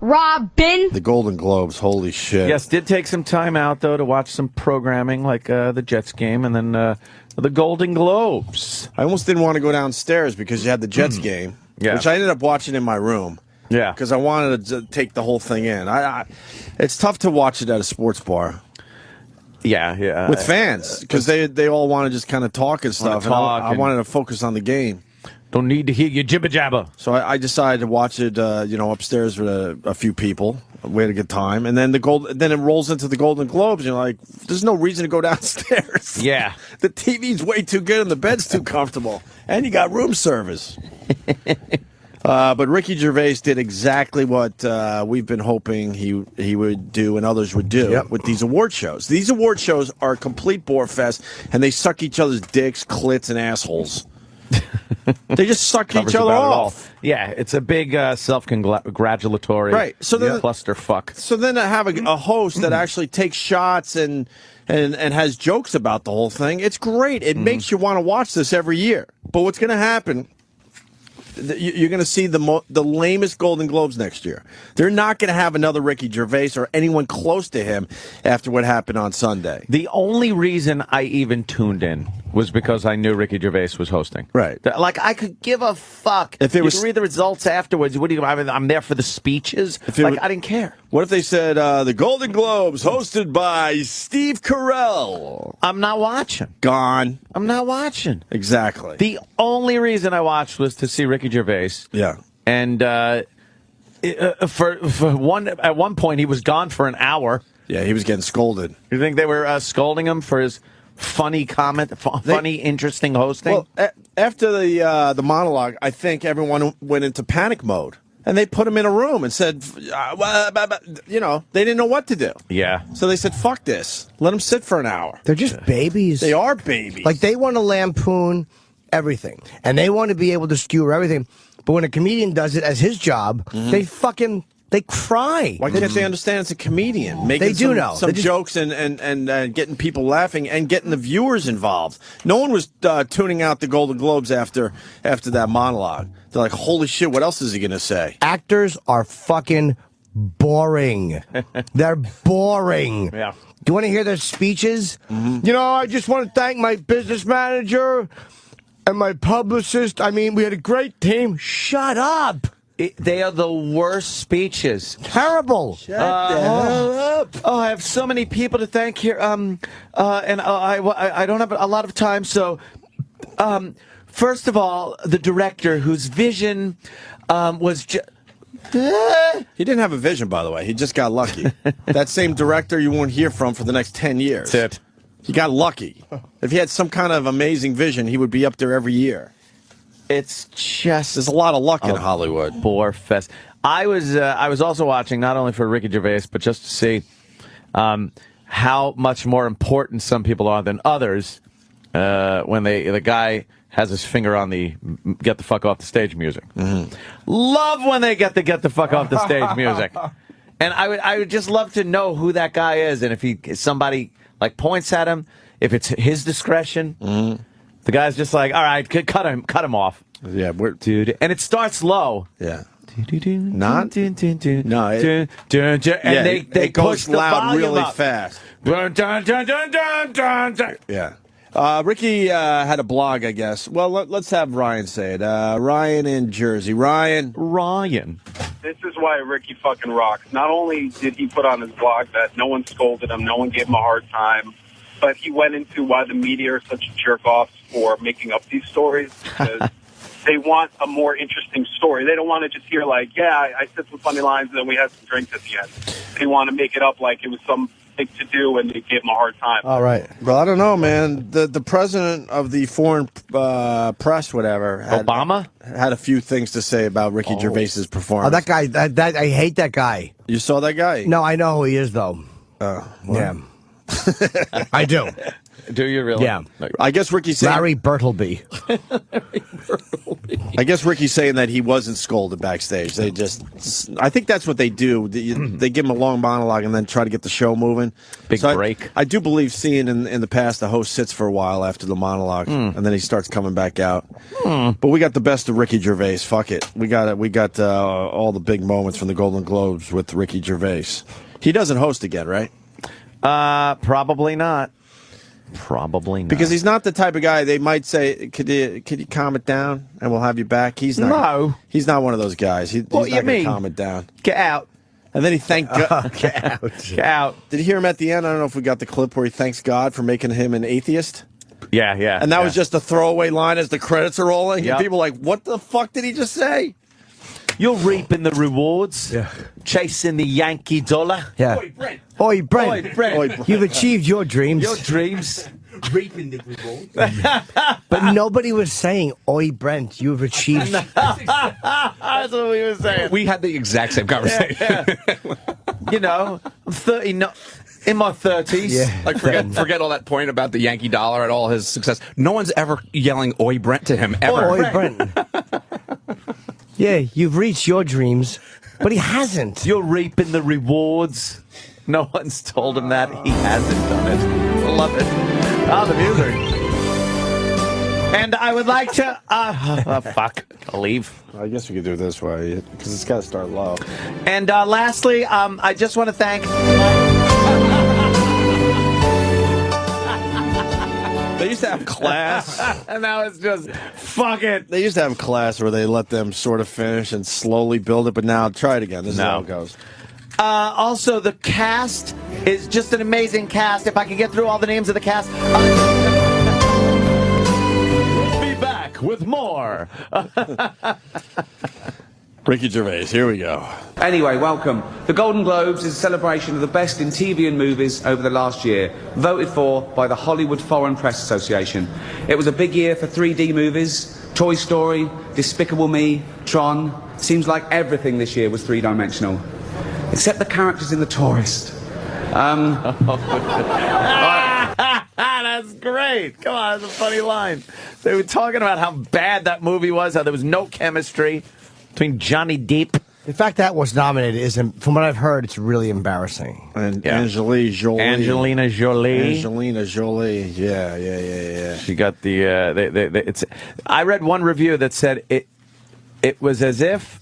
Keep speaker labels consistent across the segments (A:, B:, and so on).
A: Robin.
B: The Golden Globes, holy shit.
C: Yes, did take some time out, though, to watch some programming like the Jets game and then the Golden Globes.
B: I almost didn't want to go downstairs because you had the Jets game, which I ended up watching in my room.
C: Yeah.
B: Because I wanted to take the whole thing in. It's tough to watch it at a sports bar.
C: Yeah.
B: With fans, because they all want to just kind of talk and stuff. And I wanted to focus on the game.
C: Don't need to hear you jibber jabber.
B: So I decided to watch it, upstairs with a few people. We had a good time, and then then it rolls into the Golden Globes. And you're like, there's no reason to go downstairs.
C: Yeah,
B: the TV's way too good and the bed's too comfortable, and you got room service. But Ricky Gervais did exactly what we've been hoping he would do and others would do with these award shows. These award shows are a complete bore fest, and they suck each other's dicks, clits, and assholes. They just suck each other off.
C: Yeah, it's a big self-congratulatory clusterfuck.
B: So then to have a host that actually takes shots and has jokes about the whole thing, it's great. It makes you want to watch this every year. But what's going to happen, you're going to see the lamest Golden Globes next year. They're not going to have another Ricky Gervais or anyone close to him after what happened on Sunday.
C: The only reason I even tuned in was because I knew Ricky Gervais was hosting.
B: Right.
C: Like, I could give a fuck. If it was, you can read the results afterwards. What do you? I'm there for the speeches. I didn't care.
B: What if they said the Golden Globes hosted by Steve Carrell?
C: I'm not watching.
B: Gone.
C: I'm not watching.
B: Exactly.
C: The only reason I watched was to see Ricky Gervais.
B: Yeah.
C: And at one point he was gone for an hour.
B: Yeah, he was getting scolded.
C: You think they were scolding him for his funny comment, interesting hosting?
B: Well, after the monologue, I think everyone went into panic mode. And they put him in a room and said, they didn't know what to do.
C: Yeah.
B: So they said, fuck this. Let him sit for an hour.
D: They're just babies.
B: They are babies.
D: Like, they want to lampoon everything. And they want to be able to skewer everything. But when a comedian does it as his job, they cry.
B: Why can't they understand it's a comedian? Making some jokes and getting people laughing and getting the viewers involved. No one was tuning out the Golden Globes after that monologue. They're like, holy shit, what else is he going to say?
D: Actors are fucking boring. They're boring.
C: Yeah.
D: Do you want to hear their speeches? I just want to thank my business manager and my publicist. I mean, we had a great team. Shut up.
C: They are the worst speeches.
D: Terrible.
B: Shut the hell up.
C: Oh, I have so many people to thank here. And I don't have a lot of time. So, first of all, the director whose vision was just...
B: He didn't have a vision, by the way. He just got lucky. That same director you won't hear from for the next 10 years.
C: That's it.
B: He got lucky. If he had some kind of amazing vision, he would be up there every year.
C: It's just...
B: There's a lot of luck in Hollywood.
C: Bore fest. I was also watching, not only for Ricky Gervais, but just to see how much more important some people are than others when the guy has his finger on the get the fuck off the stage music. Love when they get the fuck off the stage music. And I would just love to know who that guy is, and if somebody like points at him, if it's his discretion. The guy's just like, all right, cut him off.
B: Yeah,
C: and it starts low.
B: Yeah.
C: Not?
B: No.
C: And they
B: goes
C: push the
B: loud really
C: up.
B: fast. Yeah. Ricky had a blog, I guess. Well, let's have Ryan say it. Ryan in Jersey. Ryan.
E: This is why Ricky fucking rocks. Not only did he put on his blog that no one scolded him, no one gave him a hard time, but he went into why the media are such jerk-offs for making up these stories, because they want a more interesting story. They don't want to just hear, like, I said some funny lines and then we had some drinks at the end. They want to make it up like it was some big to-do and they gave him a hard time.
D: All right.
B: Well, I don't know, man. The president of the foreign press, whatever,
C: Obama
B: had a few things to say about Ricky Gervais's performance.
D: Oh, that guy, I hate that guy.
B: You saw that guy?
D: No, I know who he is, though.
B: Well.
D: Yeah. I do.
C: Do you really?
D: Yeah.
B: I guess Ricky's saying.
D: Larry Bertleby.
B: I guess Ricky's saying that he wasn't scolded backstage. They just, I think that's what they do. They give him a long monologue and then try to get the show moving.
C: Big break.
B: I do believe seeing in the past the host sits for a while after the monologue and then he starts coming back out. But we got the best of Ricky Gervais. Fuck it. We got all the big moments from the Golden Globes with Ricky Gervais. He doesn't host again, right?
C: Probably not. Probably not.
B: Because he's not the type of guy they might say, could you calm it down and we'll have you back? He's not.
C: No.
B: He's not one of those guys. He's
C: What
B: not
C: you
B: going to
C: mean?
B: calm it down.
C: Get out.
B: And then he thanked God.
C: Get out. Get out.
B: Did you hear him at the end? I don't know if we got the clip where he thanks God for making him an atheist.
C: Yeah, yeah.
B: And that was just a throwaway line as the credits are rolling.
C: Yep.
B: And people are like, what the fuck did he just say?
C: You're reaping the rewards.
D: Yeah.
C: Chasing the Yankee dollar.
D: Yeah.
C: Oi, Brent.
D: Oi, Brent.
C: Oi, Brent.
B: Oi, Brent.
D: You've achieved your dreams.
C: Your dreams.
A: Reaping the reward.
D: But nobody was saying, Oi, Brent, you've achieved.
C: That's what we were saying.
A: We had the exact same conversation.
C: You know, I'm 30, in my 30s.
D: Yeah.
A: Like, forget all that point about the Yankee dollar and all his success. No one's ever yelling "Oi, Brent" to him ever.
D: Oi, Brent. Yeah, you've reached your dreams, but he hasn't.
C: You're reaping the rewards. No one's told him that. He hasn't done it. I love it. Oh, the music. And I would like to... fuck. I'll leave.
B: I guess we could do it this way because it's got to start low.
C: And lastly, I just want to thank...
B: They used to have class.
C: And now it's just, fuck it.
B: They used to have class where they let them sort of finish and slowly build it. But now, try it again. This is how it goes.
C: Also, the cast is just an amazing cast. If I can get through all the names of the cast... We'll be back with more.
B: Ricky Gervais, here we go.
F: Anyway, welcome. The Golden Globes is a celebration of the best in TV and movies over the last year, voted for by the Hollywood Foreign Press Association. It was a big year for 3D movies, Toy Story, Despicable Me, Tron. Seems like everything this year was three-dimensional, except the characters in The Tourist.
C: That's great. Come on, that's a funny line. They were talking about how bad that movie was, how there was no chemistry between Johnny Depp.
D: The fact that was nominated isn't, from what I've heard, it's really embarrassing.
B: And
C: Yeah.
B: Angelina Jolie.
C: Angelina Jolie.
B: Angelina Jolie. Yeah.
C: She got the. It's. I read one review that said it was as if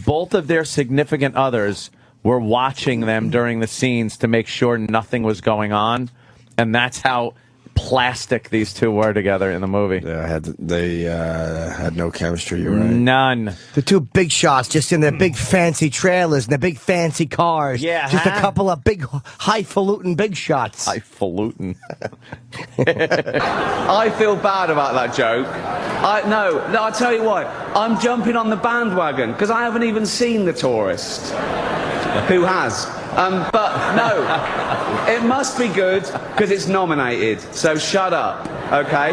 C: both of their significant others were watching them during the scenes to make sure nothing was going on, and that's how plastic these two were together in the movie.
B: Yeah, they had no chemistry, you're right.
C: None.
D: The two big shots just in their big fancy trailers and their big fancy cars.
C: Yeah,
D: Just a
C: huh?
D: couple of big, highfalutin big shots.
C: Highfalutin.
F: I feel bad about that joke. No, I'll tell you what. I'm jumping on the bandwagon because I haven't even seen The Tourist. Who has? But no, it must be good because it's nominated. So shut up, okay?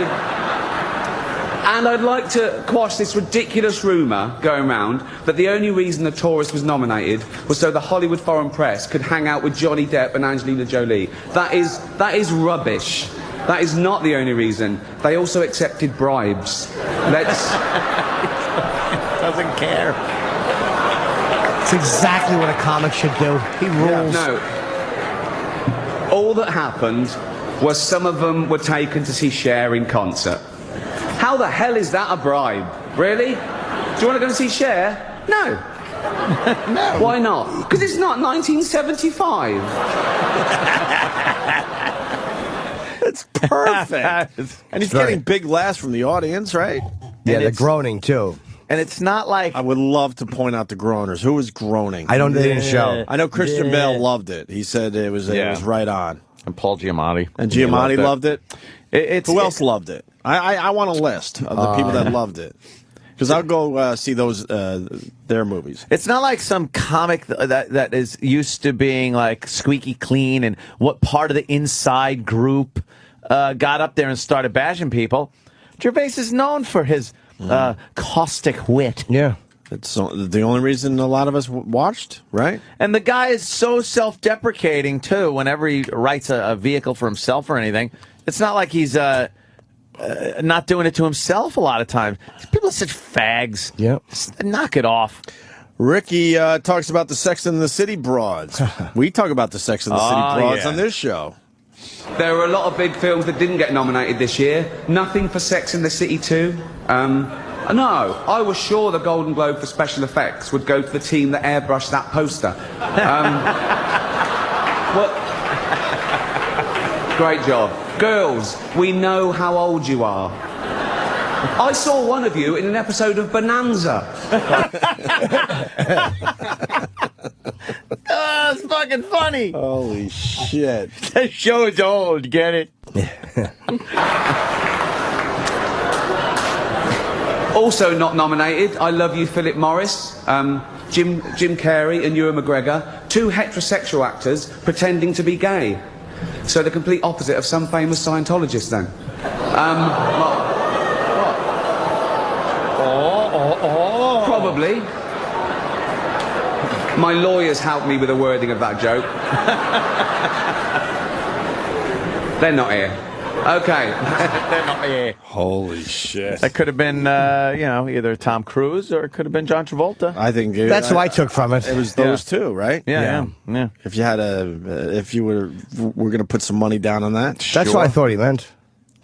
F: And I'd like to quash this ridiculous rumour going round that the only reason The Tourist was nominated was so the Hollywood Foreign Press could hang out with Johnny Depp and Angelina Jolie. That is rubbish. That is not the only reason. They also accepted bribes.
C: Doesn't care.
D: It's exactly what a comic should do. He rules.
F: No. All that happened was some of them were taken to see Cher in concert. How the hell is that a bribe? Really? Do you want to go and see Cher? No. No. Why not? Because it's not 1975.
B: It's perfect. And he's getting big laughs from the audience, right?
D: Yeah,
C: And
D: they're
C: it's-
D: groaning, too.
C: And it's not like
B: I would love to point out the groaners. Who was groaning?
D: They didn't show.
B: I know Christian Bale loved it. He said it was right on.
C: and Paul Giamatti.
B: And Giamatti loved it. Who else
C: it-
B: loved it? I want a list of the people that loved it. Because I'll go see those their movies.
C: It's not like some comic that is used to being like squeaky clean and what part of the inside group got up there and started bashing people. Gervais is known for his caustic wit.
D: Yeah.
B: It's the only reason a lot of us watched, right?
C: And the guy is so self-deprecating, too, whenever he writes a vehicle for himself or anything. It's not like he's not doing it to himself a lot of times. People are such fags.
D: Yep.
C: Just knock it off.
B: Ricky talks about the Sex and the City broads. We talk about the Sex and the City broads on this show.
F: There were a lot of big films that didn't get nominated this year. Nothing for Sex and the City 2. No, I was sure the Golden Globe for special effects would go to the team that airbrushed that poster. Well, great job. Girls, we know how old you are. I saw one of you in an episode of Bonanza.
C: Oh, it's fucking funny.
B: Holy shit.
C: That show is old, get it?
F: Also not nominated, I Love You, Philip Morris, Jim Carrey and Ewan McGregor, two heterosexual actors pretending to be gay. So the complete opposite of some famous Scientologists then. Probably. My lawyers helped me with the wording of that joke. They're not here. Okay.
C: They're not here.
B: Holy shit.
C: That could have been, either Tom Cruise or it could have been John Travolta.
B: I think
D: That's what I took from it.
B: It was those two, right?
C: Yeah.
B: If you had if you were going to put some money down on that,
D: That's what I thought he meant.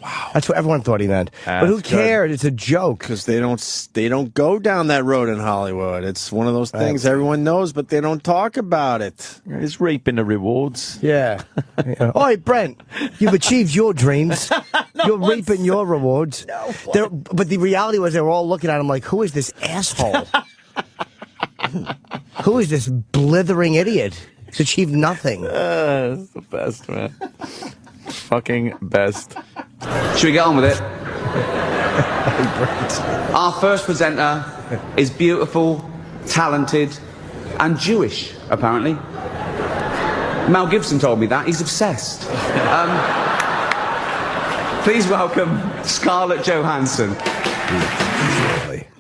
D: Wow. That's what everyone thought he meant. But who cared? It's a joke.
B: Because they don't go down that road in Hollywood. It's one of those things everyone knows, but they don't talk about it.
C: He's reaping the rewards.
D: Yeah. Oi, Brent, you've achieved your dreams. You're reaping your rewards. But the reality was they were all looking at him like, who is this asshole? Who is this blithering idiot? He's achieved nothing.
C: It's the best, man. Fucking best.
F: Should we get on with it? Our first presenter is beautiful, talented, and Jewish, apparently. Mel Gibson told me that. He's obsessed. Please welcome Scarlett Johansson.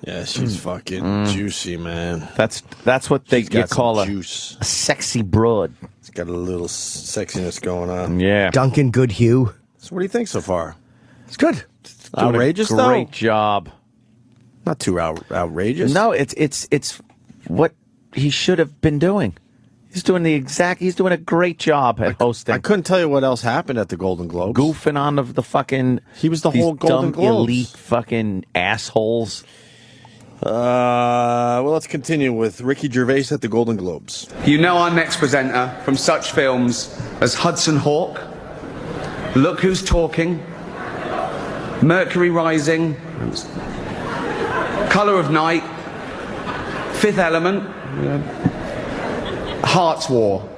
B: Yeah, she's fucking juicy, man.
C: That's what you call
B: juice.
C: a sexy broad.
B: It's got a little sexiness going on.
C: Yeah.
D: Duncan Goodhue.
B: So what do you think so far?
D: It's good.
B: Outrageous,
C: Doing a
B: though?
C: great job.
B: Not too outrageous.
C: No, it's what he should have been doing. He's doing a great job at hosting.
B: I couldn't tell you what else happened at the Golden Globes.
C: Goofing on the fucking...
B: He was the
C: these
B: whole Golden
C: dumb,
B: Globes.
C: elite fucking assholes.
B: Well, let's continue with Ricky Gervais at the Golden Globes.
F: You know our next presenter from such films as Hudson Hawk, Look Who's Talking, Mercury Rising, Colour of Night, Fifth Element, Heart's War.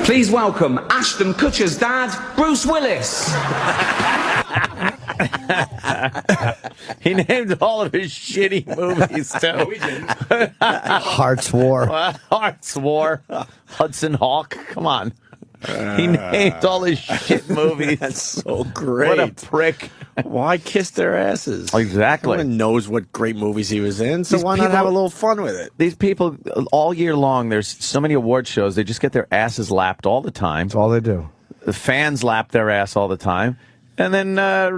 F: Please welcome Ashton Kutcher's dad, Bruce Willis.
C: He named all of his shitty movies, too.
D: Hearts War.
C: Hearts War. Hudson Hawk. Come on. He named all his shit movies.
B: That's so great.
C: What a prick.
B: Why kiss their asses?
C: Exactly.
B: Everyone knows what great movies he was in, so
C: These
B: why not
C: people-
B: have a little fun with it?
C: These people, all year long, there's so many award shows, they just get their asses lapped all the time.
D: That's all they do.
C: The fans lap their ass all the time. And then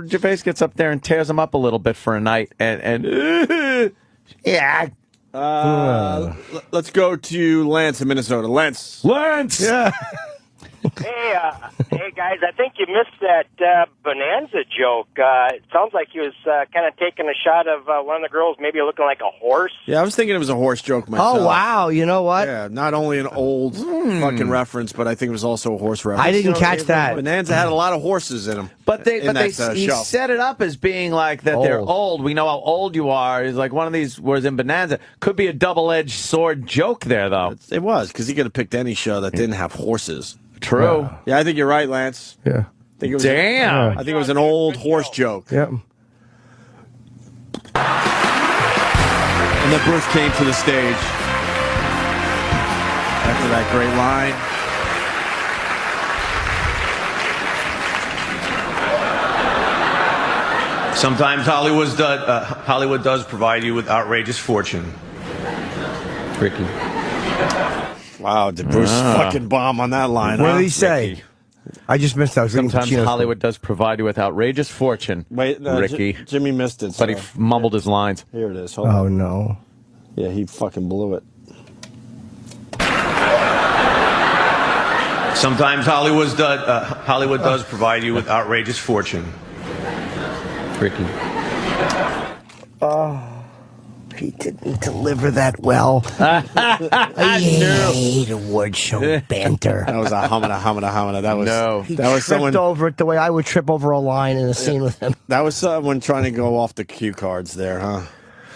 C: Gervais gets up there and tears them up a little bit for a night. And yeah.
B: Let's go to Lance in Minnesota. Lance.
C: Yeah.
G: Hey guys, I think you missed that Bonanza joke. It sounds like he was kind of taking a shot of one of the girls maybe looking like a horse.
B: Yeah, I was thinking it was a horse joke myself.
D: Oh, wow. You know what?
B: Yeah, not only an old fucking reference, but I think it was also a horse reference.
D: I didn't catch that.
B: Bonanza had a lot of horses in him.
C: But he
B: show.
C: set it up as being like that they're old. We know how old you are. He's like one of these words in Bonanza. Could be a double-edged sword joke there, though.
B: It was, because he could have picked any show that didn't have horses.
C: True.
B: Yeah, I think you're right, Lance.
D: Yeah.
B: I think it was
C: Damn.
B: I think it was an old horse joke.
D: Yep.
B: And then Bruce came to the stage after that great line.
H: Sometimes Hollywood does provide you with outrageous fortune. Ricky.
B: Wow, did Bruce fucking bomb on that line?
D: What
B: huh?
D: did he say?
B: Ricky.
D: I just missed that. I was reading
C: Sometimes
D: Pacino's
C: Hollywood does provide you with outrageous fortune.
B: Wait,
C: Ricky.
B: Jimmy missed it.
C: But he mumbled his lines.
B: Here it is. Hold on.
D: Oh, no.
B: Yeah, he fucking blew it.
H: Sometimes Hollywood does provide you with outrageous fortune.
C: Ricky.
D: He didn't deliver that well. I hate award show banter.
B: That was a humana. That was
D: He
B: that was
D: tripped
B: someone.
D: over it the way I would trip over a line in a scene with him.
B: That was someone trying to go off the cue cards there, huh?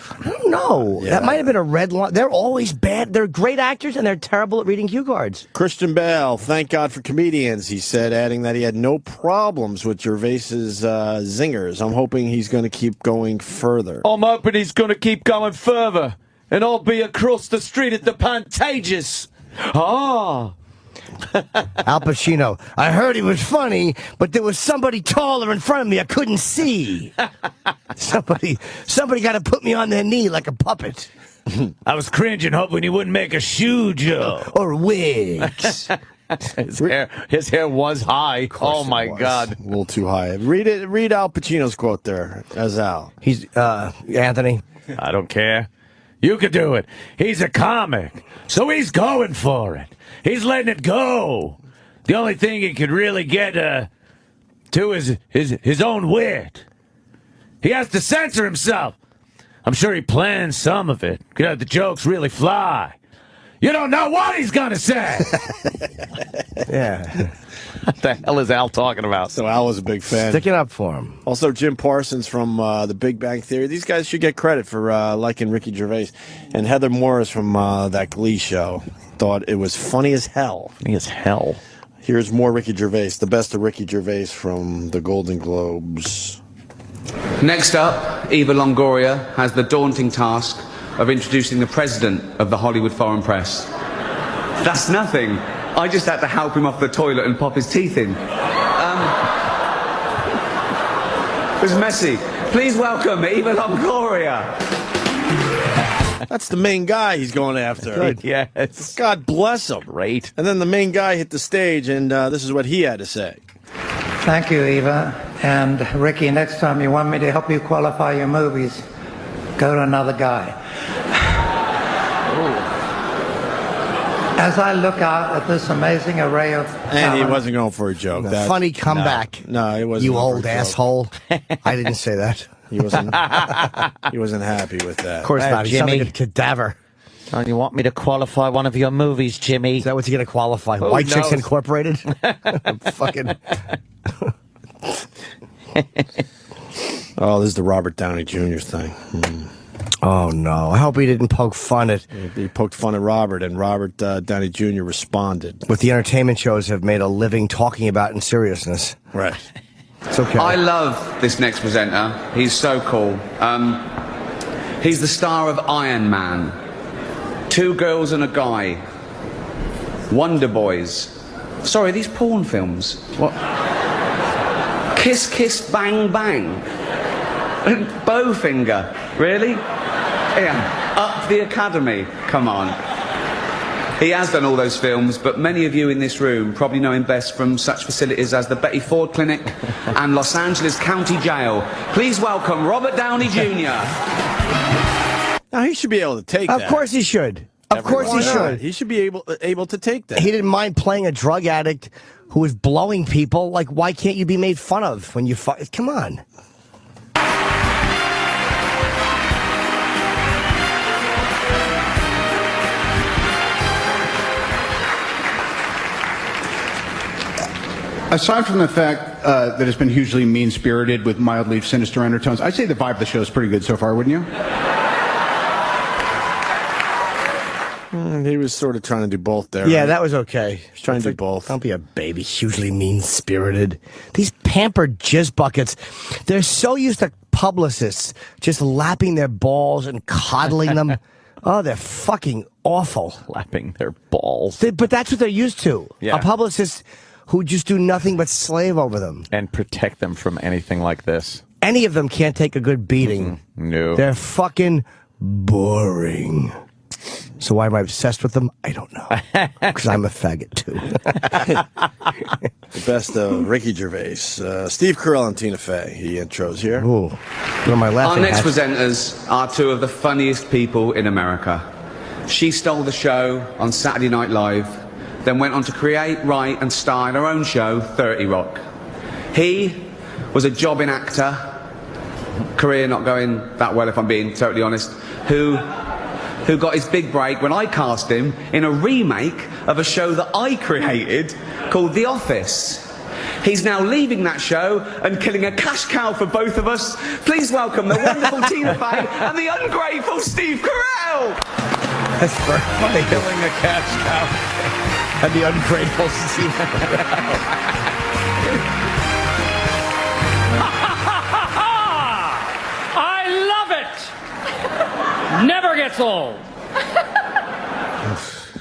D: I don't know.
B: Yeah.
D: That might have been a red line. They're always bad. They're great actors, and they're terrible at reading cue cards.
B: Christian Bale, thank God for comedians, he said, adding that he had no problems with Gervais's zingers. I'm hoping he's going to keep going further.
C: I'm hoping he's going to keep going further, and I'll be across the street at the Pantages. Ah.
D: Al Pacino. I heard he was funny, but there was somebody taller in front of me I couldn't see. Somebody got to put me on their knee like a puppet.
C: I was cringing, hoping he wouldn't make a shoe joke.
D: Or wigs.
C: His hair was high. Oh my God.
B: A little too high. Read Al Pacino's quote there as Al.
D: He's, Anthony.
C: I don't care. You could do it. He's a comic, so he's going for it. He's letting it go. The only thing he could really get to is his own wit. He has to censor himself. I'm sure he plans some of it. The jokes really fly. You don't know what he's going to say.
D: Yeah.
C: What the hell is Al talking about?
B: So Al was a big fan.
D: Sticking up for him.
B: Also, Jim Parsons from The Big Bang Theory. These guys should get credit for liking Ricky Gervais. And Heather Morris from that Glee show thought it was funny as hell.
C: Funny as hell.
B: Here's more Ricky Gervais, the best of Ricky Gervais from the Golden Globes.
F: Next up, Eva Longoria has the daunting task of introducing the president of the Hollywood Foreign Press. That's nothing. I just had to help him off the toilet and pop his teeth in. It was messy. Please welcome Eva Longoria.
B: That's the main guy he's going after.
C: Good, yes.
B: God bless him.
C: Great.
B: And then the main guy hit the stage, and this is what he had to say.
I: Thank you, Eva. And Ricky, next time you want me to help you qualify your movies, go to another guy. As I look out at this amazing array of
B: And he wasn't going for a joke. That-
D: Funny comeback.
B: No, he wasn't.
D: You
B: going for
D: old
B: a joke.
D: asshole. I didn't say that.
B: He wasn't. He wasn't happy with that.
D: Of course not. He sounded
C: Jimmy.
D: like a cadaver.
C: Oh, you want me to qualify one of your movies, Jimmy?
D: Is that what's he going to qualify?
C: Who
D: White Chicks
C: knows?
D: Incorporated? Fucking.
B: Oh, this is the Robert Downey Jr. thing.
D: Oh, no. I hope he didn't poke fun at
B: He poked fun at Robert, and Robert Downey Jr. responded.
D: what the entertainment shows have made a living talking about in seriousness.
B: Right.
D: It's okay.
F: I love this next presenter. He's so cool. He's the star of Iron Man. 2 girls and a guy. Wonder Boys. Sorry, these porn films. What? Kiss, Kiss, Bang, Bang. Bowfinger. Really? Yeah. Up the Academy. Come on. He has done all those films, but many of you in this room probably know him best from such facilities as the Betty Ford Clinic and Los Angeles County Jail. Please welcome Robert Downey Jr.
B: Now, he should be able to take that.
D: Of course he should. Of course he
B: Why not?
D: should.
B: He should be able to take that.
D: He didn't mind playing a drug addict who was blowing people. Like, why can't you be made fun of when you come on.
J: Aside from the fact that it's been hugely mean-spirited with mildly sinister undertones, I'd say the vibe of the show is pretty good so far, wouldn't you?
B: He was sort of trying to do both there.
D: Yeah,
B: right?
D: that was okay.
B: He's trying to do both.
D: Don't be a baby, hugely mean-spirited. These pampered jizz buckets, they're so used to publicists just lapping their balls and coddling them. Oh, they're fucking awful.
C: Lapping their balls.
D: But that's what they're used to.
C: Yeah.
D: A publicist who just do nothing but slave over them.
C: And protect them from anything like this.
D: Any of them can't take a good beating.
C: No.
D: They're fucking boring. So why am I obsessed with them? I don't know. Because I'm a faggot, too.
B: The best of Ricky Gervais. Steve Carrell and Tina Fey. He intros here.
D: Ooh. What am I
F: Our
D: laughing
F: next
D: at?
F: presenters are two of the funniest people in America. She stole the show on Saturday Night Live, then went on to create, write and star in her own show, 30 Rock. He was a jobbing actor, career not going that well if I'm being totally honest, who got his big break when I cast him in a remake of a show that I created called The Office. He's now leaving that show and killing a cash cow for both of us. Please welcome the wonderful Tina Fey and the ungrateful Steve Carrell.
D: That's very funny.
C: Killing a cash cow.
D: And the ungrateful Steve Carrell.
K: Never gets old.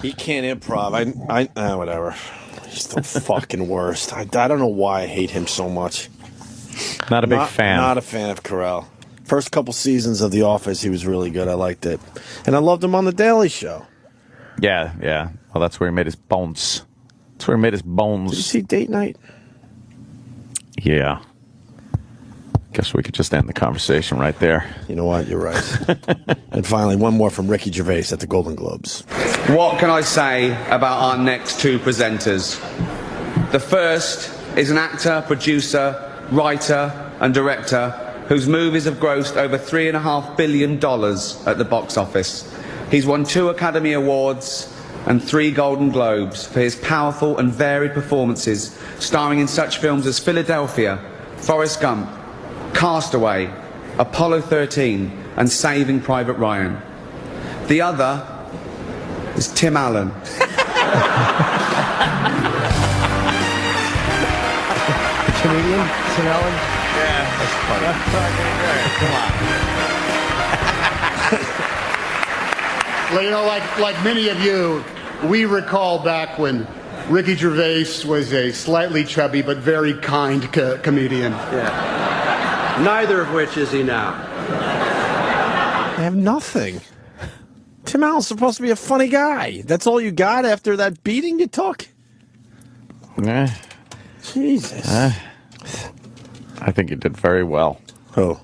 B: He can't improv. Whatever. He's the fucking worst. I don't know why I hate him so much.
C: Not a big fan.
B: Not a fan of Carell. First couple seasons of The Office, he was really good. I liked it. And I loved him on The Daily Show.
C: Yeah. Well, that's where he made his bones.
B: Did you see Date Night?
C: Yeah. Guess we could just end the conversation right there.
B: You know what? You're right. And finally, one more from Ricky Gervais at the Golden Globes.
F: What can I say about our next two presenters? The first is an actor, producer, writer and director whose movies have grossed over $3.5 billion at the box office. He's won 2 Academy Awards and 3 Golden Globes for his powerful and varied performances, starring in such films as Philadelphia, Forrest Gump, Castaway, Apollo 13 and Saving Private Ryan. The other is Tim Allen.
D: Comedian? Tim Allen?
C: Yeah.
D: That's funny.
C: That's fucking great. Come on.
L: Well, you know, like many of you, we recall back when Ricky Gervais was a slightly chubby but very kind comedian.
M: Yeah. Neither of which is he now.
B: I have nothing. Tim Allen's supposed to be a funny guy. That's all you got after that beating you took?
C: Yeah.
B: Jesus.
C: I think you did very well.
B: Who?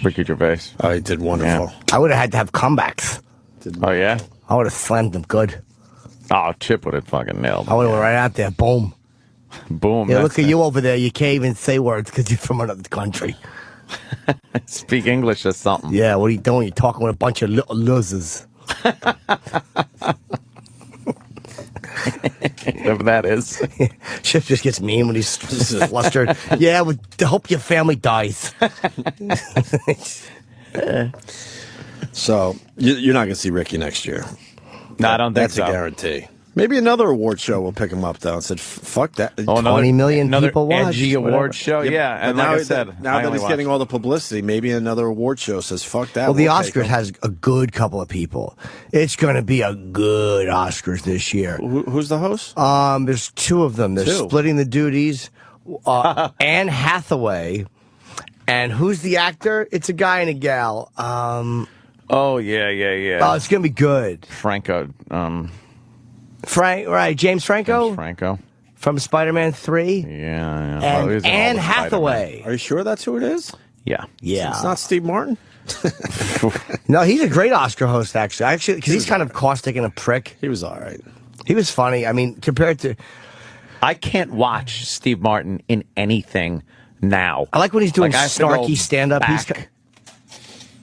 C: Ricky Gervais.
B: Oh, he did wonderful.
D: Yeah. I would have had to have comebacks.
C: Oh, yeah?
D: I would have slammed them good.
C: Oh, Chip would have fucking nailed it.
D: I would have went right out there. Boom.
C: Boom.
D: Yeah, look at you over there. You can't even say words because you're from another country.
C: Speak English or something.
D: Yeah, what are you doing? You're talking with a bunch of little losers.
C: Whatever that is.
D: Chip just gets mean when he's flustered. Yeah, I hope your family dies.
B: So, you're not going to see Ricky next year.
C: No, I don't think
B: That's
C: so.
B: a guarantee. Maybe another award show will pick him up, though, and said, fuck that.
C: Oh,
D: 20 million people watch.
C: edgy award show, yeah.
B: But
C: And
B: now,
C: like I said,
B: now
C: I
B: that
C: only
B: he's getting
C: watched-
B: all the publicity, maybe another award show says, fuck that.
D: Well, the
B: we'll take
D: Oscars
B: him.
D: has a good couple of people. It's going to be a good Oscars this year.
B: Who's the host?
D: There's 2 of them. They're splitting the duties. Anne Hathaway. And who's the actor? It's a guy and a gal.
C: Oh, yeah.
D: Oh, it's going to be good.
C: Franco.
D: James Franco?
C: James Franco.
D: From Spider-Man 3.
C: Yeah.
D: And
C: Well, he's in all
D: Anne
C: the
D: Hathaway.
B: Are you sure that's who it is?
C: Yeah.
D: Yeah.
B: It's not Steve Martin?
D: No, he's a great Oscar host, actually, because he's kind of caustic and a prick.
B: He was all right.
D: He was funny. I mean, compared to...
C: I can't watch Steve Martin in anything now.
D: I like when he's doing
C: I have to go
D: snarky stand-up.
C: back.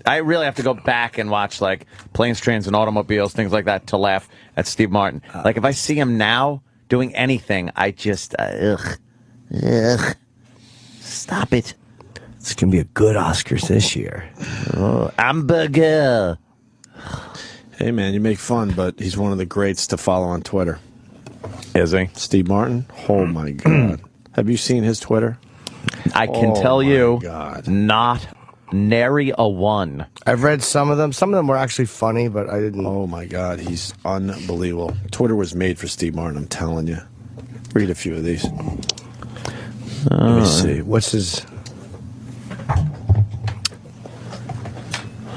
C: I really have to go back and watch like Planes, Trains, and Automobiles, things like that, to laugh at Steve Martin. Like if I see him now doing anything, I just ugh. Stop it.
D: It's gonna be a good Oscars this year.
C: Oh, hamburger.
B: Hey, man, you make fun, but he's one of the greats to follow on Twitter.
C: Is he?
B: Steve Martin? Oh, my God. Have you seen his Twitter?
C: I can tell you,
B: God.
C: not nary a one.
D: I've read some of them. Some of them were actually funny, but I didn't.
B: Oh, my God. He's unbelievable. Twitter was made for Steve Martin, I'm telling you. Read a few of these. Let me see.
D: What's his...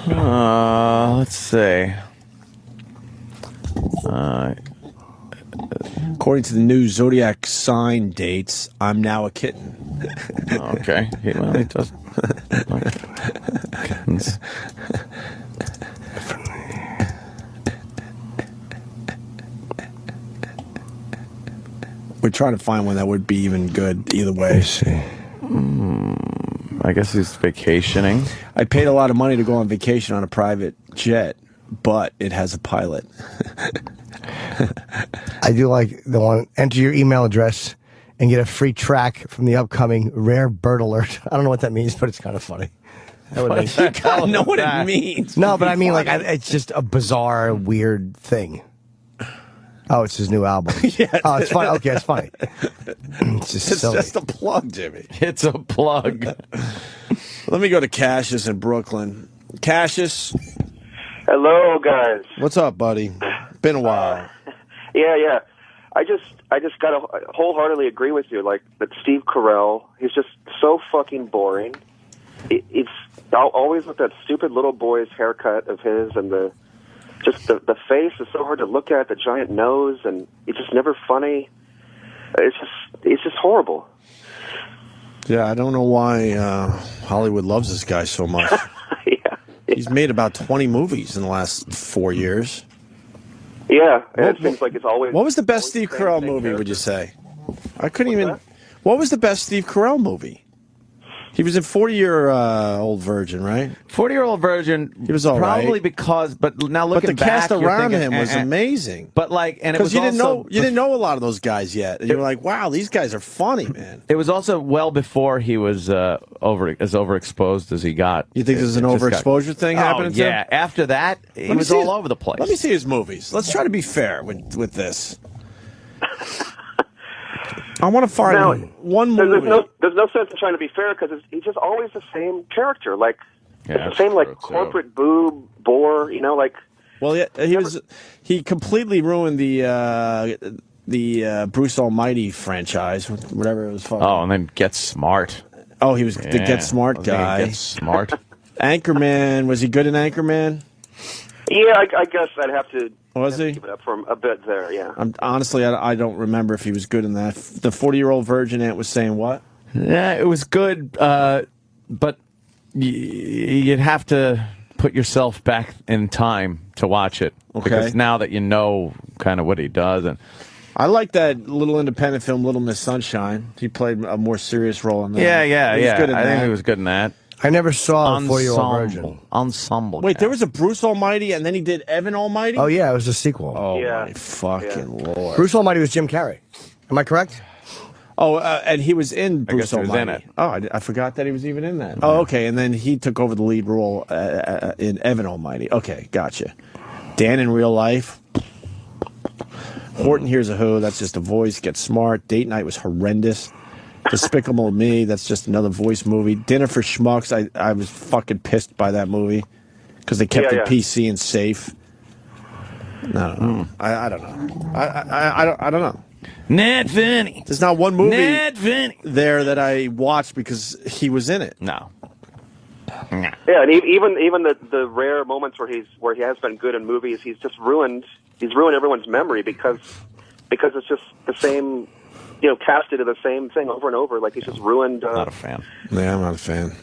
C: Let's see.
B: According to the new zodiac sign dates, I'm now a kitten.
C: Okay. Well, he doesn't like kittens.
B: We're trying to find one that would be even good either way.
D: See.
C: I guess he's vacationing.
B: I paid a lot of money to go on vacation on a private jet, but it has a pilot.
D: I do like the one, enter your email address and get a free track from the upcoming Rare Bird Alert. I don't know what that means, but it's kind of funny.
B: You gotta know what it means.
D: No, but I mean, like, it's just a bizarre, weird thing. Oh, it's his new album.
B: Yeah.
D: Oh, it's funny. Okay, it's funny. It's just
B: It's
D: silly.
B: just a plug, Jimmy.
C: It's a plug.
B: Let me go to Cassius in Brooklyn. Cassius,
K: Hello, guys.
B: what's up, buddy? Been a while.
K: Yeah. I just gotta wholeheartedly agree with you. Like that, Steve Carrell, he's just so fucking boring. It's always with that stupid little boy's haircut of his, and the face is so hard to look at. The giant nose, and it's just never funny. It's just horrible.
B: Yeah, I don't know why Hollywood loves this guy so much.
K: Yeah.
B: He's made about 20 movies in the last 4 years.
K: Yeah, and it seems like it's always.
B: What was the best Steve Carell movie, would you say? I couldn't even. What was the best Steve Carell movie? He was in 40-Year-Old Virgin, right?
C: 40-Year-Old Virgin.
B: He was all
C: probably
B: right.
C: because, but now looking
B: But the
C: back,
B: cast
C: you're
B: around
C: thinking,
B: him was amazing.
C: But like, and it was
B: Because
C: also
B: you didn't know a lot of those guys yet, and you were like, "Wow, these guys are funny, man."
C: It was also well before he was as overexposed as he got.
B: You think there's an overexposure thing happening to him?
C: Yeah, after that, he was all over the place.
B: Let me see his movies. Let's try to be fair with this. I want to find one movie.
K: There's no sense in trying to be fair because he's just always the same character. Like
C: Yeah,
K: the same, like corporate boob bore. You know, like.
B: Well, yeah, he completely ruined the Bruce Almighty franchise, whatever it was.
C: Oh, and then Get Smart.
B: Oh, he was the Get Smart guy.
C: Get Smart.
B: Anchorman, was he good in Anchorman?
K: Yeah, I guess I'd have to.
B: Was he?
K: Give it up for a bit there. Yeah.
B: Honestly, I don't remember if he was good in that. The 40-Year-Old Virgin Aunt was saying what?
C: Yeah, it was good, but you'd have to put yourself back in time to watch it.
B: Okay.
C: Because now that you know kind of what he does. And
B: I like that little independent film, Little Miss Sunshine. He played a more serious role in that.
C: Yeah.
B: He was good in
C: I
B: that.
C: think he was good in that.
D: I never saw a 40-Year-Old Virgin.
C: Ensemble.
B: Wait, there was a Bruce Almighty, and then he did Evan Almighty?
D: Oh, yeah, it was a sequel.
B: Oh, my fucking Lord.
D: Bruce Almighty was Jim Carrey. Am I correct?
B: Oh, and he was in Bruce
C: guess he was
B: Almighty.
C: in it.
B: Oh, I forgot that he was even in that. Oh, okay, and then he took over the lead role in Evan Almighty. Okay, gotcha. Dan in Real Life. Horton Hears a Who, that's just a voice. Get Smart. Date Night was horrendous. Despicable Me, that's just another voice movie. Dinner for Schmucks, I was fucking pissed by that movie because they kept it PC and safe. No, I don't know. I don't know.
C: Ned Vinny.
B: There's not one movie
C: Ned Vinny
B: there that I watched because he was in it.
C: No.
K: Yeah, and even the rare moments where he has been good in movies, he's ruined everyone's memory because it's just the same. Casted to the same thing over and over. Like he's just ruined.
C: Not a fan.
B: Yeah, I'm not a fan.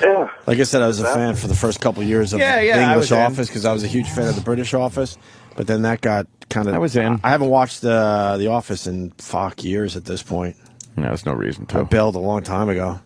K: Yeah.
B: Like I said, I was a fan for the first couple of years of the English Office because I was a huge fan of the British Office. But then that got kind of.
C: I was in.
B: I haven't watched the Office in years at this point.
C: No, there's no reason to.
B: I bailed a long time ago.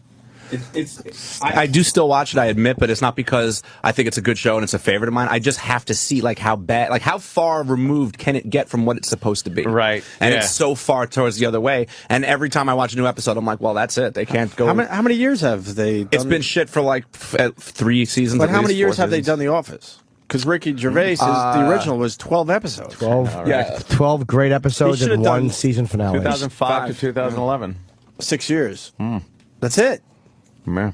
A: I do still watch it, I admit, but it's not because I think it's a good show and it's a favorite of mine. I just have to see how far removed can it get from what it's supposed to be.
C: Right.
A: And it's so far towards the other way. And every time I watch a new episode, I'm like, well, that's it. They can't go.
B: How many years have they done?
A: It's been shit for like 3 seasons.
B: But
A: at
B: how many
A: least,
B: years
A: 4
B: have they
A: seasons.
B: done The Office? Because Ricky Gervais, the original was 12 episodes.
D: 12.
A: Yeah.
D: 12 great episodes
B: He should
D: and
B: have
D: one
B: done
D: season finale.
C: 2005 to 2011.
B: 6 years. That's it.
C: Yeah.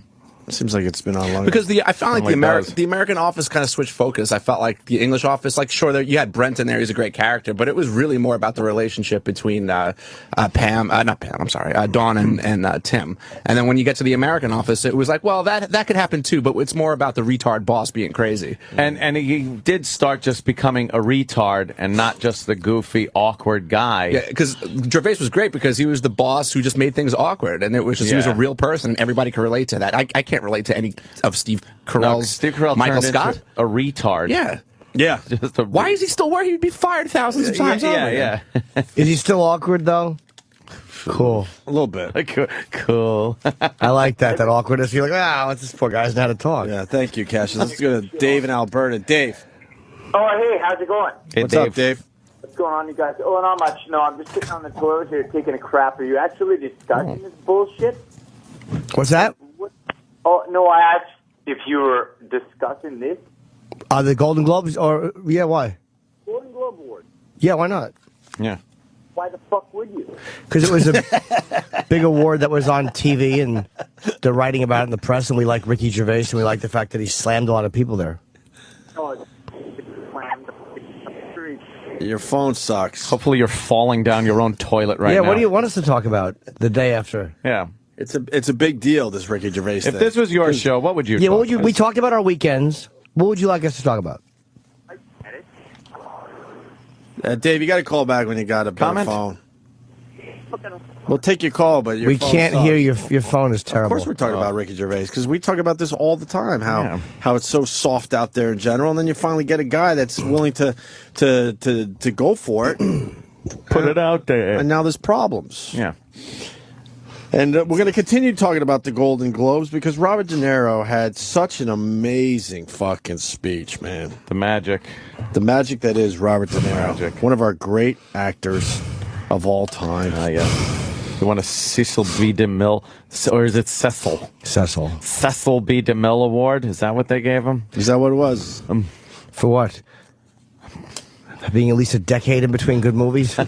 B: Seems like it's been on long.
A: Because I felt like
C: does.
A: the American Office kind of switched focus. I felt like the English Office, like sure, you had Brent in there, he's a great character, but it was really more about the relationship between Dawn and Tim. And then when you get to the American Office, it was like, well, that could happen too, but it's more about the retard boss being crazy.
C: And he did start just becoming a retard and not just the goofy, awkward guy.
A: Yeah, because Gervais was great because he was the boss who just made things awkward, and it was just he was a real person. Everybody could relate to that. I can't relate to any of Steve Carell's.
C: Steve Carell
A: Michael
C: turned
A: Scott,
C: into a retard.
A: Yeah.
B: Yeah.
A: Why is he still working? He'd be fired thousands of times over.
C: Yeah.
D: Is he still awkward though? Cool.
B: A little bit.
C: Cool.
D: I like that awkwardness. You're like, what's this poor guy doesn't know how to talk.
B: Yeah, thank you, Cassius. Let's go to Dave in Alberta. Dave.
N: Oh, hey, how's it going?
C: Hey,
B: What's up, Dave?
N: What's going on, you guys? Oh, not much. No, I'm just sitting on the toilet here taking a crap. Are you actually discussing this bullshit?
D: What's that?
N: Oh, no, I asked if you were discussing this.
D: The Golden Globes? Or why?
N: Golden Globe Award.
D: Yeah, why not?
C: Yeah.
N: Why the fuck would you?
D: Because it was a big award that was on TV, and they're writing about it in the press, and we like Ricky Gervais, and we like the fact that he slammed a lot of people there.
N: Oh, it's slammed.
B: Your phone sucks.
C: Hopefully you're falling down your own toilet right now.
D: Yeah, what do you want us to talk about the day after?
C: Yeah.
B: It's a big deal, this Ricky Gervais thing.
C: If this was your show, what would you
D: Yeah,
C: talk
D: what would you?
C: about?
D: We talked about our weekends. What would you like us to talk about?
B: Dave, you got to call back when you got a better phone. We'll take your call, but your
D: We
B: phone
D: can't
B: sucks.
D: hear your phone is terrible.
B: Of course we're talking about Ricky Gervais, because we talk about this all the time, how it's so soft out there in general, and then you finally get a guy that's willing to go for it.
C: Put it out there.
B: And now there's problems.
C: Yeah.
B: And we're going to continue talking about the Golden Globes because Robert De Niro had such an amazing fucking speech, man.
C: The magic.
B: The magic that is Robert De Niro. One of our great actors of all time.
C: You want a Cecil B. DeMille, or is it Cecil? Cecil B. DeMille Award? Is that what they gave him?
B: Is that what it was?
D: For what? Being at least a decade in between good movies. I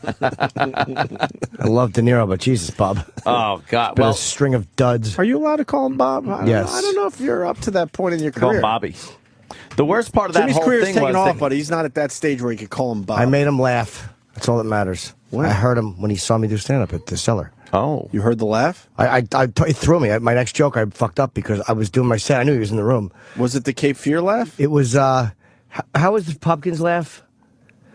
D: love De Niro, but Jesus, Bob.
C: Oh, God.
D: Been a string of duds.
B: Are you allowed to call him Bob?
D: Yes.
B: I don't know if you're up to that point in your
C: Call
B: career.
C: him Bobby. The worst part of that
B: Jimmy's
C: whole
B: career's
C: thing
B: taking
C: was
B: off,
C: that-
B: but he's not at that stage where he could call him Bob.
D: I made him laugh. That's all that matters.
B: When?
D: I heard him when he saw me do stand-up at the Cellar.
C: Oh.
B: You heard the laugh?
D: It threw me. My next joke, I fucked up because I was doing my set. I knew he was in the room.
B: Was it the Cape Fear laugh?
D: It was, how was the Pumpkins laugh?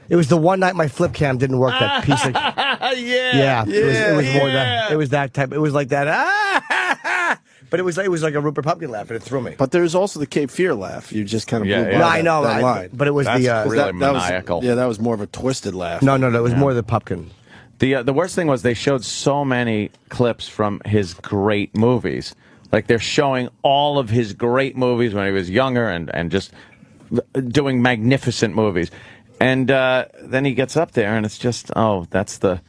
D: It was the one night my flip cam didn't work. That piece of yeah. It was more that. It was that type. It was like that. But it was like a Rupert Pumpkin laugh, and it threw me.
B: But there's also the Cape Fear laugh. You just kind of blew by
D: No, I know.
B: that line.
D: But it was
C: That's
D: the
C: really maniacal.
B: That was more of a twisted laugh.
D: No, it was more the Pumpkin.
C: The worst thing was they showed so many clips from his great movies. Like they're showing all of his great movies when he was younger and just doing magnificent movies. And then he gets up there and it's just, that's the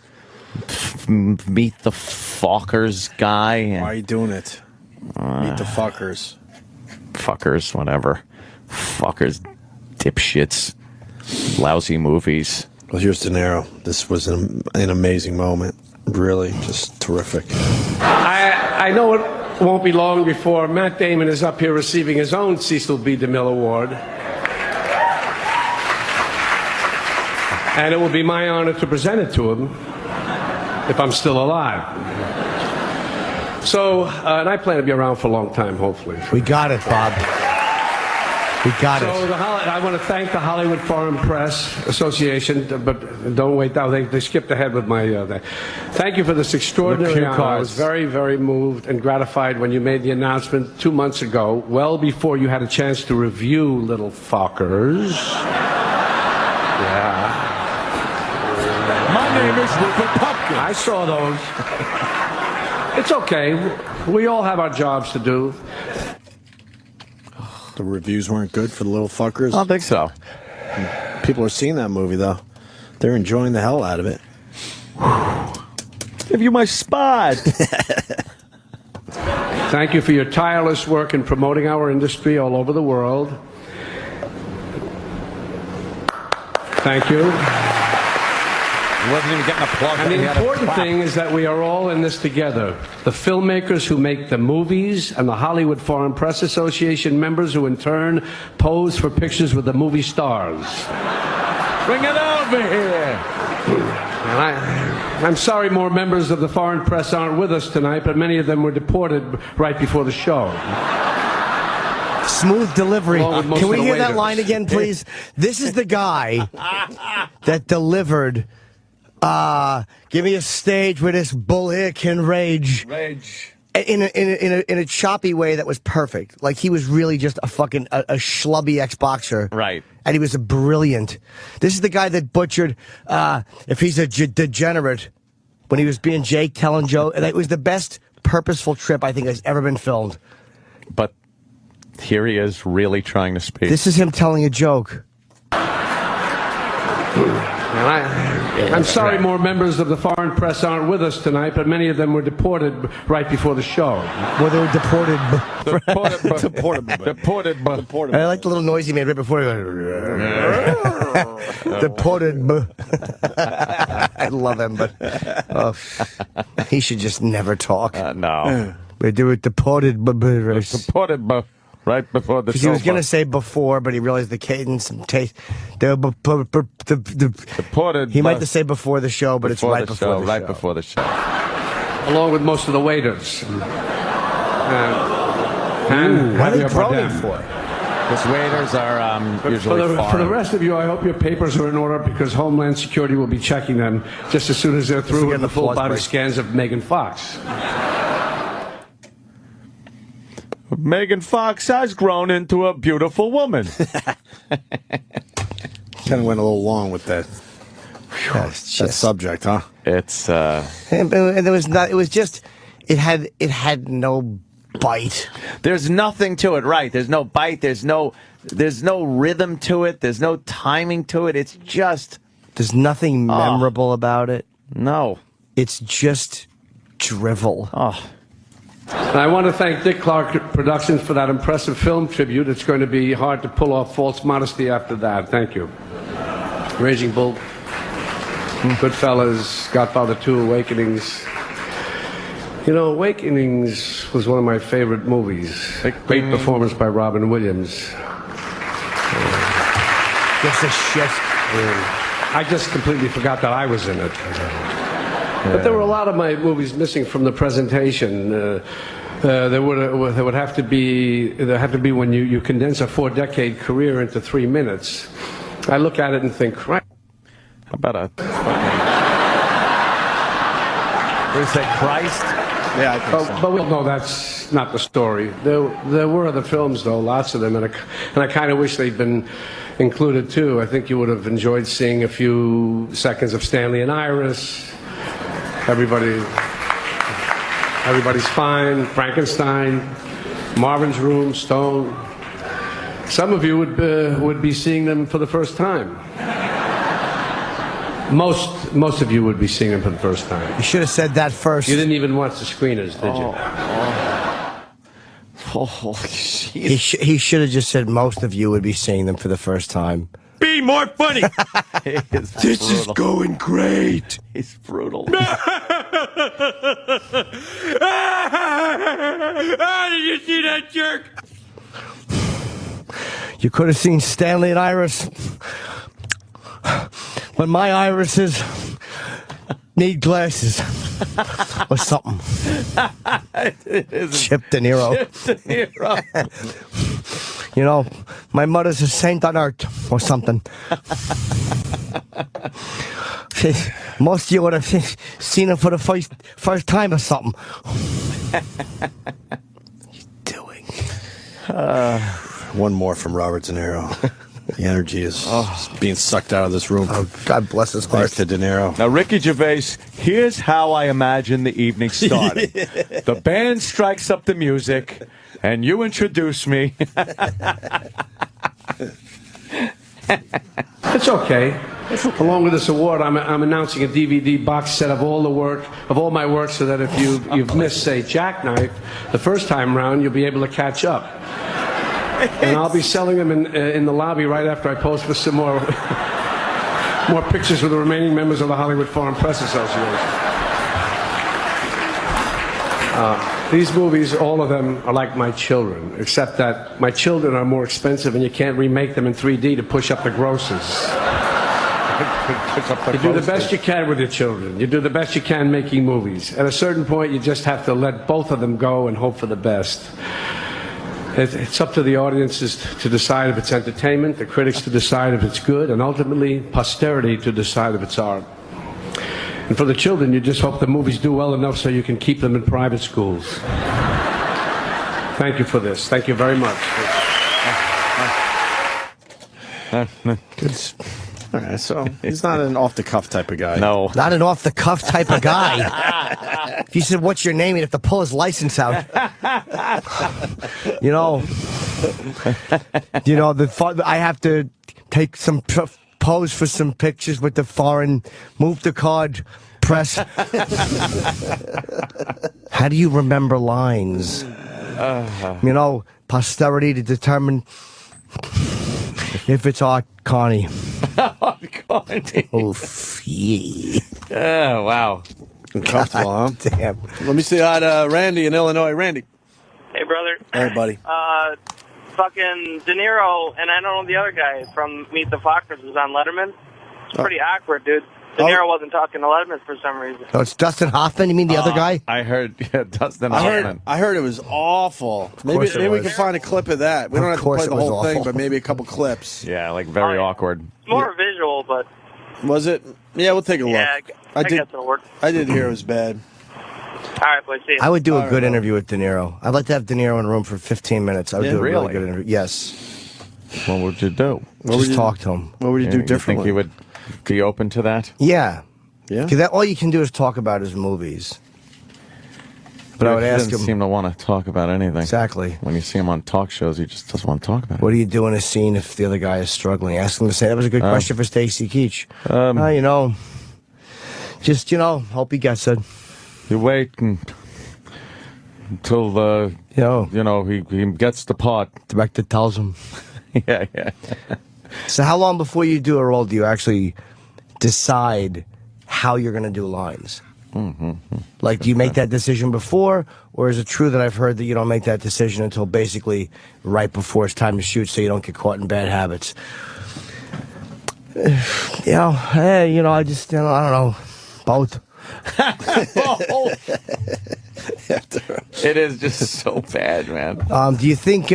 C: Meet the Fockers guy. And,
B: why are you doing it? Meet the Fuckers.
C: Fuckers, whatever. Fuckers, dipshits, lousy movies.
B: Well, here's De Niro. This was an amazing moment. Really, just terrific.
M: I know it won't be long before Matt Damon is up here receiving his own Cecil B. DeMille Award. And it will be my honor to present it to him if I'm still alive. So, and I plan to be around for a long time, hopefully.
D: We got it, Bob. We got it.
M: So I want to thank the Hollywood Foreign Press Association, but don't wait down. They skipped ahead with my. Thank you for this extraordinary honor. I was very, very moved and gratified when you made the announcement 2 months ago, well before you had a chance to review Little Fockers. Yeah.
C: My name is Rupert Pumpkin.
M: I saw those. It's okay. We all have our jobs to do.
B: The reviews weren't good for the Little Fuckers.
C: I don't think so.
B: People are seeing that movie, though. They're enjoying the hell out of it.
C: Give you my spot.
M: Thank you for your tireless work in promoting our industry all over the world. Thank you.
C: He wasn't even getting a plug.
M: And the important thing is that we are all in this together. The filmmakers who make the movies and the Hollywood Foreign Press Association members who in turn pose for pictures with the movie stars.
C: Bring it over here.
M: And I'm sorry more members of the foreign press aren't with us tonight, but many of them were deported right before the show.
D: Smooth delivery. Can we hear that line again, please? This is the guy that delivered, give me a stage where this bull here can rage. In a choppy way that was perfect. Like he was really just a fucking a schlubby ex-boxer.
C: Right.
D: And he was a brilliant. This is the guy that butchered, if he's a degenerate, when he was being Jake telling Joe. And it was the best purposeful trip I think has ever been filmed.
C: But here he is really trying to speak.
D: This is him telling a joke.
M: I'm sorry more members of the foreign press aren't with us tonight, but many of them were deported right before the show.
D: Well, they were deported.
C: Deported.
D: I like the little noise he made right before. Deported. I love him, but he should just never talk.
C: No.
D: They were deported.
C: Deported. Right before the show.
D: He was going to say before, but he realized the cadence and taste.
C: Deported.
D: He might have to say before the show, but it's right before the show.
C: Right before the show.
M: Along with most of the waiters.
D: What are they groaning for?
C: Because waiters are usually foreign.
M: For the rest of you, I hope your papers are in order because Homeland Security will be checking them just as soon as they're through with the full body scans of Megan Fox.
C: Megan Fox has grown into a beautiful woman.
B: Kind of went a little long with that. That subject, huh?
C: It's
D: and there was not. It was just. It had no bite.
C: There's nothing to it, right? There's no bite. There's no rhythm to it. There's no timing to it. It's just.
D: There's nothing memorable about it.
C: No.
D: It's just drivel.
C: Oh.
M: And I want to thank Dick Clark Productions for that impressive film tribute. It's going to be hard to pull off false modesty after that. Thank you. Raging Bull, Goodfellas, Godfather 2, Awakenings. You know, Awakenings was one of my favorite movies. Great performance by Robin Williams.
D: Gives a shit.
M: I just completely forgot that I was in it. But there were a lot of my movies missing from the presentation. There would have to be when you condense a 4-decade career into 3 minutes. I look at it and think, right.
C: How about a what do you say, Christ?
B: Yeah, I think so.
M: But we all know that's not the story. There were other films, though, lots of them, and I kind of wish they'd been included, too. I think you would have enjoyed seeing a few seconds of Stanley and Iris. Everybody's Fine, Frankenstein, Marvin's Room, Stone. Some of you would be seeing them for the first time. Most of you would be seeing them for the first time.
D: You should have said that first.
M: You didn't even watch the screeners, did you?
D: He should have just said most of you would be seeing them for the first time.
B: Be more funny.
C: This
B: is going great.
C: He's brutal.
B: Did you see that jerk?
D: You could have seen Stanley and Iris. But my irises need glasses. Or something. Chip De Niro. You know, my mother's a saint on earth, or something. Most of you would have seen it for the first time or something. What are you doing?
B: One more from Robert De Niro. The energy is being sucked out of this room.
D: Oh, God bless his heart.
B: Thanks to De Niro.
C: Now, Ricky Gervais, here's how I imagine the evening started. The band strikes up the music, and you introduce me.
M: It's okay. Along with this award, I'm announcing a DVD box set of all my work, so that if you've missed, say, Jackknife the first time round, you'll be able to catch up. And I'll be selling them in the lobby right after I post for some more more pictures with the remaining members of the Hollywood Foreign Press Association. These movies, all of them are like my children, except that my children are more expensive and you can't remake them in 3D to push up the grosses. You do the best you can with your children. You do the best you can making movies. At a certain point, you just have to let both of them go and hope for the best. It's up to the audiences to decide if it's entertainment, the critics to decide if it's good, and ultimately posterity to decide if it's art. And for the children, you just hope the movies do well enough so you can keep them in private schools. Thank you for this. Thank you very much.
B: Good. All right, so he's not an off-the-cuff type of guy.
C: No.
D: Not an off-the-cuff type of guy. If you said, what's your name, you'd have to pull his license out. I have to take some pose for some pictures with the foreign, move the card, press. How do you remember lines? Posterity to determine if it's art, Connie. Oof, yeah.
C: Oh, wow.
B: Uncomfortable, huh?
D: Damn.
B: Let me say hi to Randy in Illinois. Randy.
O: Hey, brother.
B: Hey, buddy.
O: Fucking De Niro, and I don't know the other guy from Meet the Fockers was on Letterman. It's pretty awkward, dude. De Niro wasn't talking to Letterman for some reason.
D: So it's Dustin Hoffman? You mean the other guy?
C: I heard Dustin Hoffman.
B: I heard it was awful. Maybe we can find a clip of that. We don't have to play the whole thing, but maybe a couple clips.
C: Yeah, like very awkward.
O: It's more visual, but...
B: Was it? Yeah, we'll take a look.
O: Yeah, I guess it'll work.
B: I did hear it was bad.
O: All right, boys, see you.
D: I would do a good interview with De Niro. I'd like to have De Niro in a room for 15 minutes. I would do a really good interview. Yes.
C: What would you do?
D: Just talk to him.
B: What would you do differently?
C: You think he would be open to that?
D: Yeah.
B: Yeah?
D: Because all you can do is talk about his movies. But I would ask him.
C: He doesn't seem to want to talk about anything.
D: Exactly.
C: When you see him on talk shows, he just doesn't want to talk about it.
D: What do you do in a scene if the other guy is struggling? Ask him to say, that was a good question for Stacy Keach. Hope he gets it.
C: You wait until he gets the part.
D: Director tells him.
C: yeah.
D: So how long before you do a role do you actually decide how you're going to do lines?
C: Mm-hmm.
D: Like, do you make that decision before, or is it true that I've heard that you don't make that decision until basically right before it's time to shoot, so you don't get caught in bad habits? I don't know, both.
C: It is just so bad, man.
D: Do you think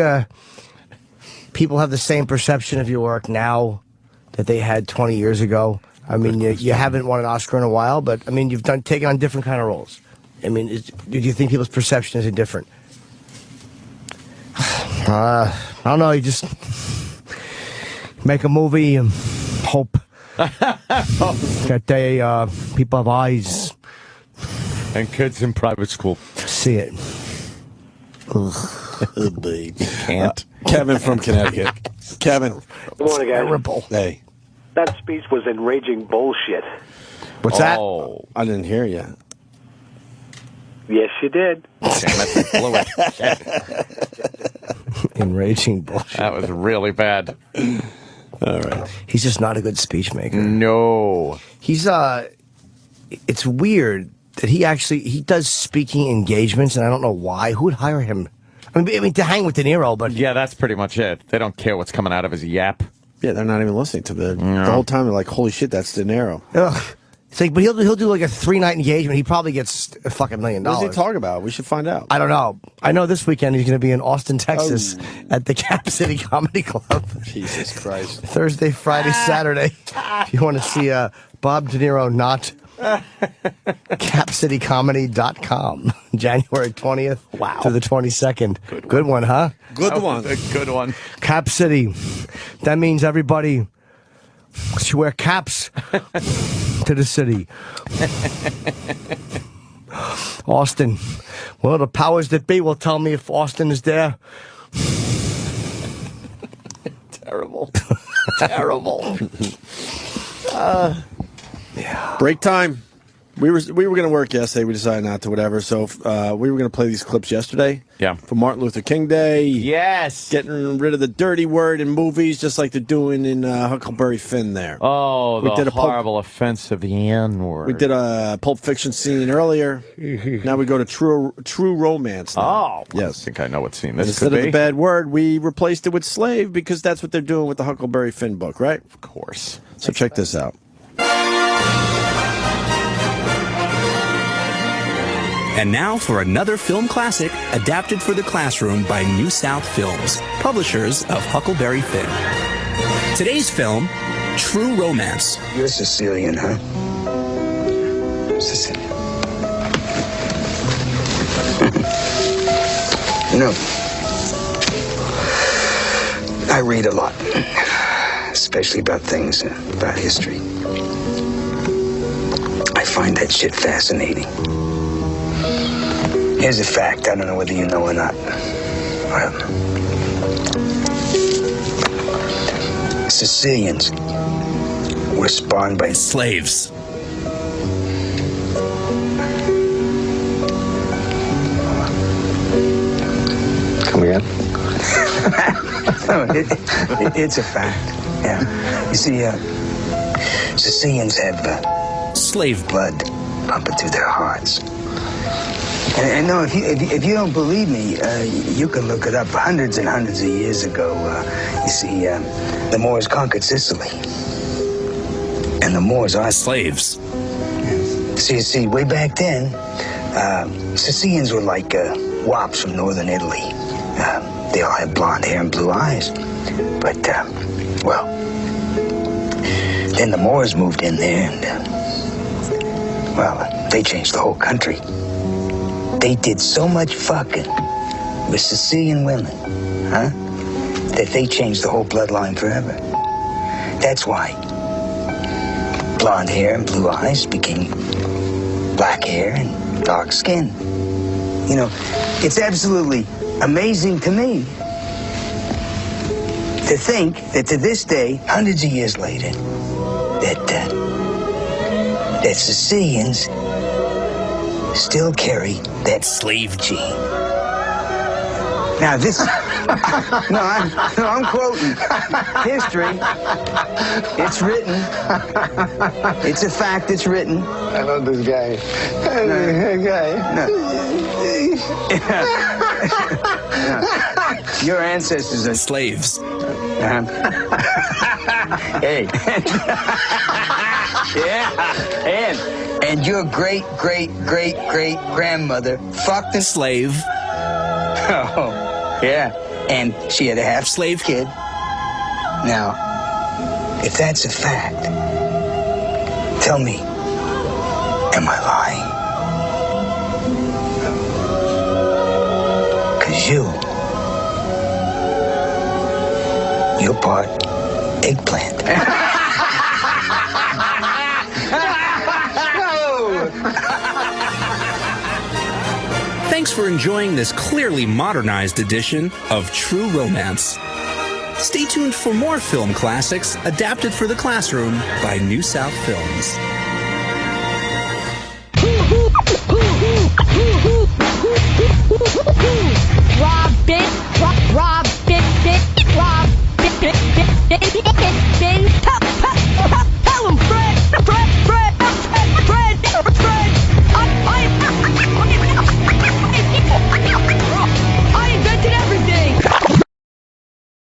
D: people have the same perception of your work now that they had 20 years ago? I mean, you haven't won an Oscar in a while, but I mean, you've taken on different kind of roles. I mean, do you think people's perception is different? I don't know. You just make a movie and hope that people have eyes
C: and kids in private school
D: see it.
B: Baby. Can't. Kevin from Connecticut. Kevin.
P: Good morning, guys.
D: Terrible.
B: Hey.
P: That speech was enraging bullshit.
B: What's that? I didn't hear you.
P: Yes, you did.
C: Damn it, blew it.
D: Enraging bullshit.
C: That was really bad.
B: All right.
D: He's just not a good speech maker.
C: No.
D: He's it's weird that he does speaking engagements, and I don't know why. Who would hire him? I mean to hang with De Niro, but
C: yeah, that's pretty much it. They don't care what's coming out of his yap.
B: Yeah, they're not even listening to the whole time. They're like, "Holy shit, that's De Niro."
D: Ugh. It's like, but he'll do like a 3-night engagement. He probably gets a fucking $1 million.
B: What does he talk about? We should find out.
D: I don't know. I know this weekend he's going to be in Austin, Texas, at the Cap City Comedy Club.
B: Jesus Christ!
D: Thursday, Friday, Saturday. If you want to see Bob De Niro, not CapCityComedy.com, January 20th to the 22nd. Good one, huh?
B: Good one.
C: Good one.
D: Cap City. That means everybody should wear caps to the city. Austin. Well, the powers that be will tell me if Austin is there.
C: Terrible.
D: Terrible.
B: Yeah. Break time. We were going to work yesterday. We decided not to, whatever. So we were going to play these clips yesterday.
C: Yeah.
B: For Martin Luther King Day.
C: Yes.
B: Getting rid of the dirty word in movies, just like they're doing in Huckleberry Finn there.
C: Oh, we did a horrible offense of the N-word.
B: We did a Pulp Fiction scene earlier. Now we go to True Romance now.
C: Oh. Yes. I think I know what scene this
B: Instead
C: could
B: of
C: be.
B: the bad word, we replaced it with slave because that's what they're doing with the Huckleberry Finn book, right?
C: Of course.
B: So check this out.
Q: And now for another film classic adapted for the classroom by New South Films, publishers of Huckleberry Finn. Today's film, True Romance.
R: You're Sicilian, huh? Sicilian. No. I read a lot, especially about things, about history. I find that shit fascinating. Here's a fact, I don't know whether you know or not. Sicilians were spawned by
Q: slaves.
R: Come again? No, it's a fact. Yeah. You see, Sicilians have
Q: slave
R: blood pumping through their hearts. And no, if you don't believe me, you can look it up. Hundreds and hundreds of years ago, you see, the Moors conquered Sicily. And the Moors are
Q: slaves.
R: So you see, way back then, Sicilians were like wops from northern Italy. They all had blonde hair and blue eyes. But, well, then the Moors moved in there and, well, they changed the whole country. They did so much fucking with Sicilian women, huh? That they changed the whole bloodline forever. That's why blonde hair and blue eyes became black hair and dark skin. You know, it's absolutely amazing to me to think that to this day, hundreds of years later, that Sicilians still carry that slave gene. Now this, I'm quoting history. It's written. It's a fact. It's written. I love this guy. No. Your ancestors are
Q: slaves.
R: Hey. Yeah. And your great-great-great-great-grandmother fucked a
Q: slave.
R: Oh, yeah. And she had a half-slave kid. Now, if that's a fact, tell me, am I lying? 'Cause you're part eggplant.
Q: Thanks for enjoying this clearly modernized edition of True Romance. Stay tuned for more film classics adapted for the classroom by New South Films.